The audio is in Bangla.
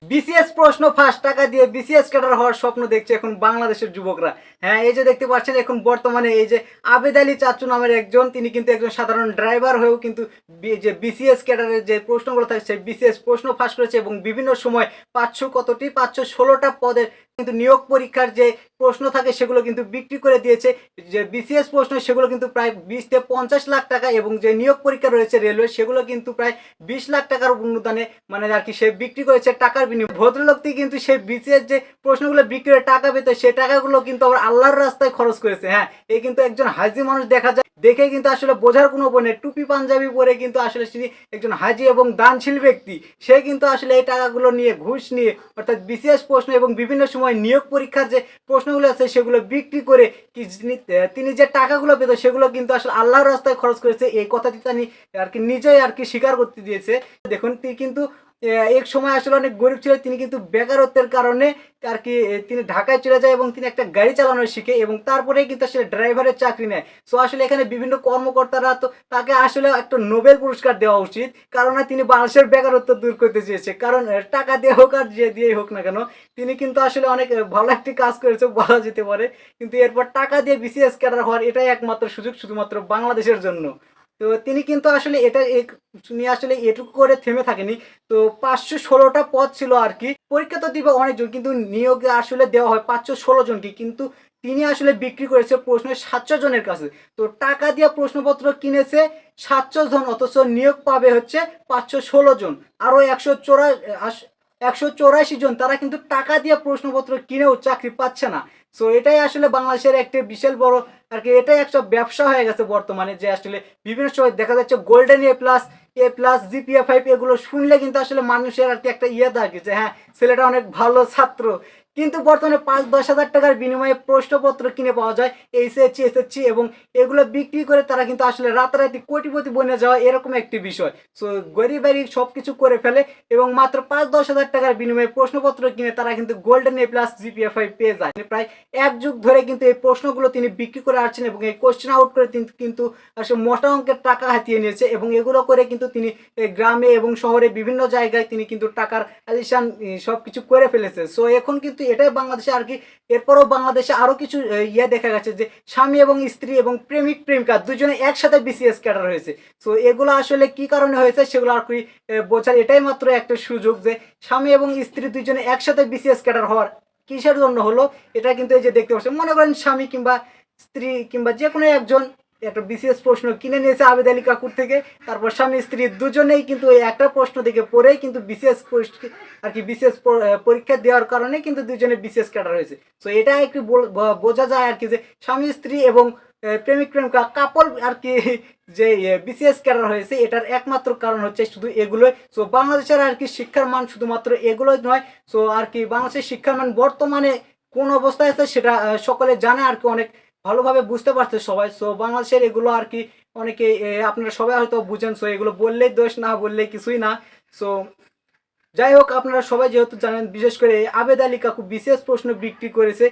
বিসিএস প্রশ্ন ফার্স্ট টাকা দিয়ে বিসিএস ক্যাডার হওয়ার স্বপ্ন দেখছে এখন বাংলাদেশের যুবকরা। হ্যাঁ, এই যে দেখতে পাচ্ছেন এখন বর্তমানে এই যে আবেদ আলী চাচ্চু নামের একজন, তিনি কিন্তু একজন সাধারণ ড্রাইভার হয়েও কিন্তু যে বিসিএস ক্যাডারের যে প্রশ্নগুলো থাকে সেই বিসিএস প্রশ্ন ফাঁস করেছে এবং বিভিন্ন সময় 516টা পদের কিন্তু নিয়োগ পরীক্ষার যে প্রশ্ন থাকে সেগুলো কিন্তু বিক্রি করে দিয়েছে। যে বিসিএস প্রশ্ন সেগুলো কিন্তু প্রায় 20 থেকে 50 লাখ টাকা এবং যে নিয়োগ পরীক্ষা রয়েছে রেলওয়ে সেগুলো কিন্তু প্রায় 20 লাখ টাকার অনুদানে মানে আর কি সে বিক্রি করেছে টাকার বিনিময়ে। ভদ্রলোকটি কিন্তু সেই বিসিএস যে প্রশ্নগুলো বিক্রি করে টাকা পেত সেই টাকাগুলো কিন্তু আবার আল্লাহর রাস্তায় খরচ করেছে। হ্যাঁ, এই কিন্তু একজন হাজি মানুষ দেখা যায়, দেখে কিন্তু আসলে বোঝার কোনো উপায় নেই। টুপি পাঞ্জাবি পরে কিন্তু আসলে তিনি একজন হাজি এবং দানশীল ব্যক্তি। সে কিন্তু আসলে এই টাকাগুলো নিয়ে ঘুষ নিয়ে অর্থাৎ বিসিএস প্রশ্ন এবং বিভিন্ন সময় নিয়োগ পরীক্ষার যে প্রশ্নগুলো আছে সেগুলো বিক্রি করে কি তিনি যে টাকাগুলো পেত সেগুলো কিন্তু আসলে আল্লাহর রাস্তায় খরচ করেছে। এই কথাটি তিনি আর কি নিজেই আর কি স্বীকার করতে দিয়েছে। দেখুন তিনি কিন্তু এক সময় আসলে অনেক গরিব ছিল, তিনি কিন্তু বেকারত্বের কারণে আর কি তিনি ঢাকায় চলে যায় এবং তিনি একটা গাড়ি চালানো শিখে এবং তারপরেই কিন্তু আসলে ড্রাইভারের চাকরি নেয়। সো আসলে এখানে বিভিন্ন কর্মকর্তারা তো তাকে আসলে একটা নোবেল পুরস্কার দেওয়া উচিত, কারণ তিনি বাংলাদেশের বেকারত্ব দূর করতে চেয়েছে। কারণ টাকা দিয়ে হোক আর যে দিয়েই হোক না কেন, তিনি কিন্তু আসলে অনেক ভালো একটি কাজ করেছে বলা যেতে পারে। কিন্তু এরপর টাকা দিয়ে বিসিএস ক্যাডার হওয়ার এটাই একমাত্র সুযোগ শুধুমাত্র বাংলাদেশের জন্য। তো তিনি কিন্তু আসলে এটা নিয়ে আসলে এটুকু করে থেমে থাকেনি। তো 516টা পদ ছিল আর কি, পরীক্ষা তো দিবে অনেকজন কিন্তু নিয়োগে আসলে দেওয়া হয় 516 জনকে, কিন্তু তিনি আসলে বিক্রি করেছে প্রশ্ন 700 জনের কাছে। তো টাকা দিয়ে প্রশ্নপত্র কিনেছে 700 জন, অথচ নিয়োগ পাবে হচ্ছে 516 জন। আরও 184 জন তারা কিন্তু টাকা দিয়ে প্রশ্নপত্র কিনেও চাকরি পাচ্ছে না। সো এটাই আসলে বাংলাদেশের একটি বিশাল বড় আর কি, এটাই একটা ব্যবসা হয়ে গেছে বর্তমানে। যে আসলে বিভিন্ন সময় দেখা যাচ্ছে গোল্ডেন এ প্লাস জিপিএ 5 এগুলো শুনলে কিন্তু আসলে মানুষের আর কি একটা থাকে যে হ্যাঁ ছেলেটা অনেক ভালো ছাত্র। কিন্তু বর্তমানে 5-10 হাজার টাকার বিনিময়ে প্রশ্নপত্র কিনে পাওয়া যায় এসএসসি এবং এগুলো বিক্রি করে তারা কিন্তু আসলে রাতারাতি কোটিপতি বনে যাওয়া এরকম একটি বিষয়। সো গরিবারি সব কিছু করে ফেলে এবং মাত্র 5-10 হাজার টাকার বিনিময়ে প্রশ্নপত্র কিনে তারা কিন্তু গোল্ডেন এ+জিপিএ 5 পেয়ে যায়। প্রায় এক যুগ ধরে কিন্তু এই প্রশ্নগুলো তিনি বিক্রি করে আসছেন এবং এই কোশ্চেন আউট করে তিনি কিন্তু আসলে মোটা অঙ্কের টাকা হাতিয়ে নিয়েছে এবং এগুলো করে কিন্তু তিনি গ্রামে এবং শহরে বিভিন্ন জায়গায় তিনি কিন্তু টাকার আলিশান সব কিছু করে ফেলেছে। সো এখন কিন্তু এটাই বাংলাদেশে আর কি। এরপরও বাংলাদেশে আরও কিছু দেখা গেছে যে স্বামী এবং স্ত্রী এবং প্রেমিক প্রেমিকা দুজনে একসাথে বিসিএস ক্যাডার হয়েছে। সো এগুলো আসলে কি কারণে হয়েছে সেগুলো আর কি বোঝার এটাই মাত্র একটা সুযোগ যে স্বামী এবং স্ত্রী দুজনে একসাথে বিসিএস ক্যাডার হওয়ার কিসের জন্য হলো। এটা কিন্তু এই যে দেখতে পাচ্ছেন, মনে করেন স্বামী কিংবা স্ত্রী কিংবা যে কোনো একজন একটা বিসিএস প্রশ্ন কিনে নিয়েছে আবেদ আলী কাকুর থেকে, তারপর স্বামী স্ত্রী দুজনেই কিন্তু ওই একটা প্রশ্ন থেকে পড়েই কিন্তু বিসিএস আর কি বিসিএস পরীক্ষা দেওয়ার কারণে কিন্তু দুজনে বিসিএস ক্যাডার হয়েছে। সো এটা একটু বোঝা যায় আর কি যে স্বামী স্ত্রী এবং প্রেমিক প্রেমিকা কাপল আর কি যে বিসিএস ক্যাডার হয়েছে এটার একমাত্র কারণ হচ্ছে শুধু এগুলোই। সো বাংলাদেশের আর কি শিক্ষার মান শুধুমাত্র এগুলোই নয়। সো আর কি বাংলাদেশের শিক্ষার মান বর্তমানে কোন অবস্থায় আছে সেটা সকলে জানে আর কি, অনেক ভালোভাবে বুঝতে পারছে সবাই। সো বাংলাদেশের এগুলো আর কি অনেকে আপনারা সবাই হয়তো বুঝেন। সো এগুলো বললেই দোষ, না বললে কিছুই না। সো যাই হোক, আপনারা সবাই যেহেতু জানেন, বিশেষ করে আবেদ আলী কাকু বিশেষ প্রশ্ন বিক্রি করেছে